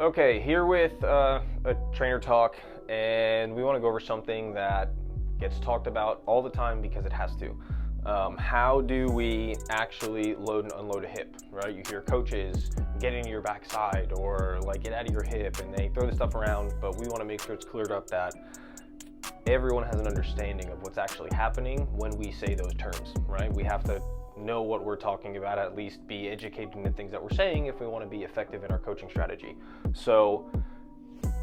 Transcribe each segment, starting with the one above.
Okay, here with a trainer talk, and we want to go over something that gets talked about all the time because it has to. How do we actually load and unload a hip, right? You hear coaches get into your backside or like get out of your hip, and they throw the stuff around, but we want to make sure it's cleared up that everyone has an understanding of what's actually happening when we say those terms, right? We have to know what we're talking about, at least be educated in the things that we're saying if we want to be effective in our coaching strategy. So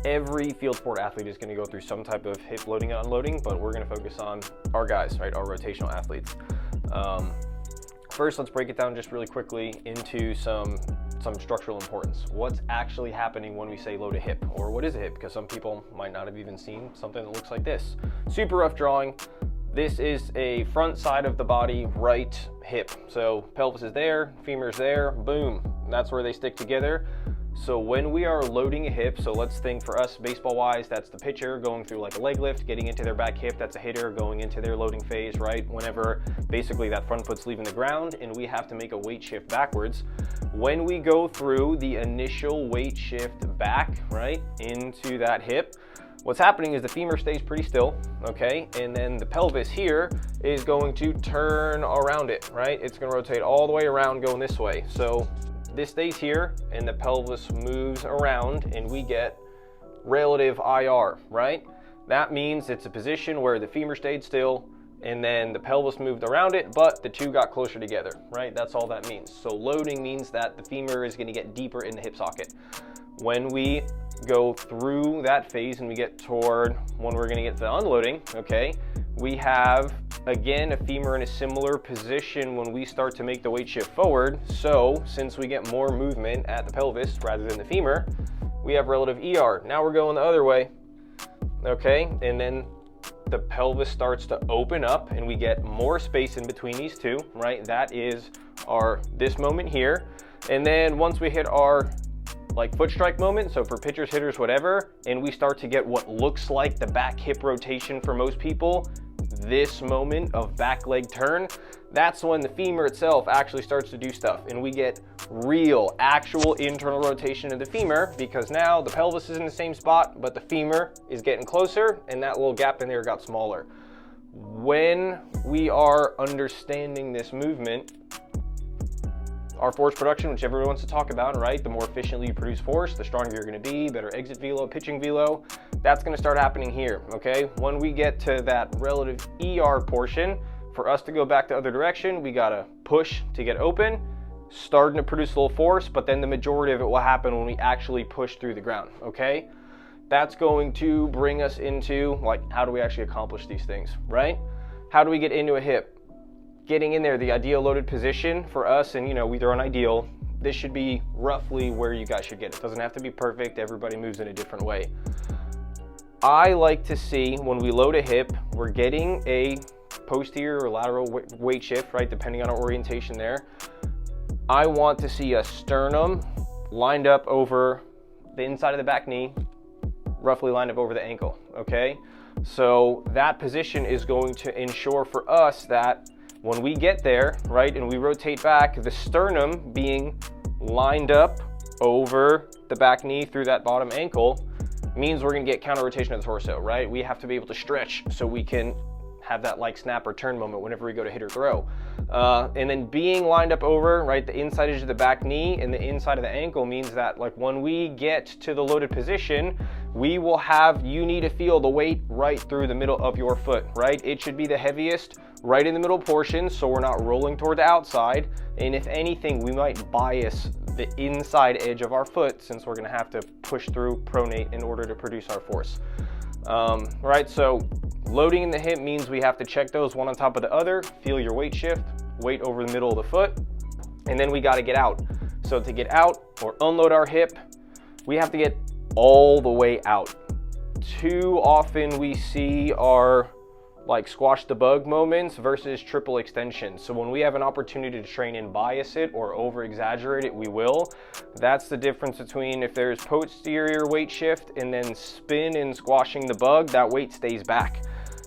every field sport athlete is going to go through some type of hip loading and unloading, but we're going to focus on our guys, right? Our rotational athletes. First, let's break it down just really quickly into some structural importance. What's actually happening when we say load a hip, or what is a hip? Because some people might not have even seen something that looks like this. Super rough drawing. This is a front side of the body, right hip. So pelvis is there, femur is there, boom. That's where they stick together. So when we are loading a hip, so let's think for us baseball wise, that's the pitcher going through like a leg lift, getting into their back hip. That's a hitter going into their loading phase, right? Whenever basically that front foot's leaving the ground and we have to make a weight shift backwards. When we go through the initial weight shift back, right, into that hip, what's happening is the femur stays pretty still, okay? And then the pelvis here is going to turn around it, right? It's gonna rotate all the way around going this way. So this stays here and the pelvis moves around and we get relative IR, right? That means it's a position where the femur stayed still and then the pelvis moved around it, but the two got closer together, right? That's all that means. So loading means that the femur is gonna get deeper in the hip socket. When we go through that phase and we get toward when we're going to get to the unloading, okay, we have again a femur in a similar position when we start to make the weight shift forward. So since we get more movement at the pelvis rather than the femur, we have relative ER. Now we're going the other way, okay, and then the pelvis starts to open up and we get more space in between these two, right? That is this moment here. And then once we hit our like foot strike moment, so for pitchers, hitters, whatever, and we start to get what looks like the back hip rotation for most people, this moment of back leg turn, that's when the femur itself actually starts to do stuff and we get real actual internal rotation of the femur, because now the pelvis is in the same spot but the femur is getting closer and that little gap in there got smaller. When we are understanding this movement, our force production, which everyone wants to talk about, right? The more efficiently you produce force, the stronger you're going to be, better exit velo, pitching velo. That's going to start happening here, okay? When we get to that relative ER portion, for us to go back the other direction, we got to push to get open, starting to produce a little force, but then the majority of it will happen when we actually push through the ground, okay? That's going to bring us into, like, how do we actually accomplish these things, right? How do we get into a hip? Getting in there, the ideal loaded position for us, and we throw an ideal, this should be roughly where you guys should get it. It doesn't have to be perfect, everybody moves in a different way. I like to see when we load a hip, we're getting a posterior or lateral weight shift, right, depending on our orientation there. I want to see a sternum lined up over the inside of the back knee, roughly lined up over the ankle, okay? So that position is going to ensure for us that when we get there, right, and we rotate back, the sternum being lined up over the back knee through that bottom ankle means we're gonna get counter rotation of the torso, right? We have to be able to stretch so we can have that like snap or turn moment whenever we go to hit or throw. And then being lined up over, right, the inside edge of the back knee and the inside of the ankle means that like when we get to the loaded position, we will have, you need to feel the weight right through the middle of your foot, right? It should be the heaviest right in the middle portion so we're not rolling toward the outside. And if anything, we might bias the inside edge of our foot since we're gonna have to push through pronate in order to produce our force. Right, so loading in the hip means we have to check those one on top of the other, feel your weight shift, weight over the middle of the foot, and then we gotta get out. So to get out or unload our hip, we have to get all the way out. Too often we see our like squash the bug moments versus triple extension. So when we have an opportunity to train and bias it or over exaggerate it, we will. That's the difference between if there's posterior weight shift and then spin and squashing the bug, that weight stays back.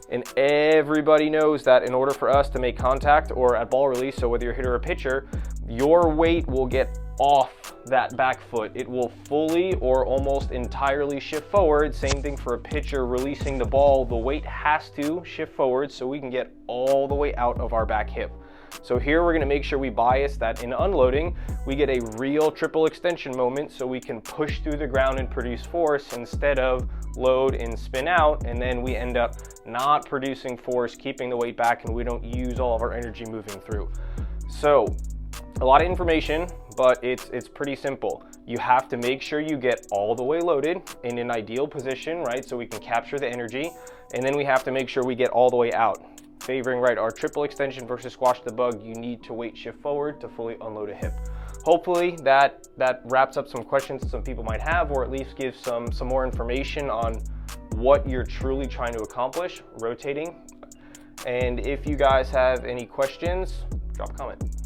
And everybody knows that in order for us to make contact or at ball release, so whether you're a hitter or a pitcher, your weight will get off that back foot. It will fully or almost entirely shift forward. Same thing for a pitcher releasing the ball. The weight has to shift forward so we can get all the way out of our back hip. So here we're gonna make sure we bias that in unloading, we get a real triple extension moment so we can push through the ground and produce force instead of load and spin out, and then we end up not producing force, keeping the weight back, and we don't use all of our energy moving through. So a lot of information, but it's pretty simple. You have to make sure you get all the way loaded in an ideal position, right? So we can capture the energy, and then we have to make sure we get all the way out. Favoring, right, our triple extension versus squash the bug, you need to weight shift forward to fully unload a hip. Hopefully that wraps up some questions that some people might have, or at least gives some more information on what you're truly trying to accomplish rotating. And if you guys have any questions, drop a comment.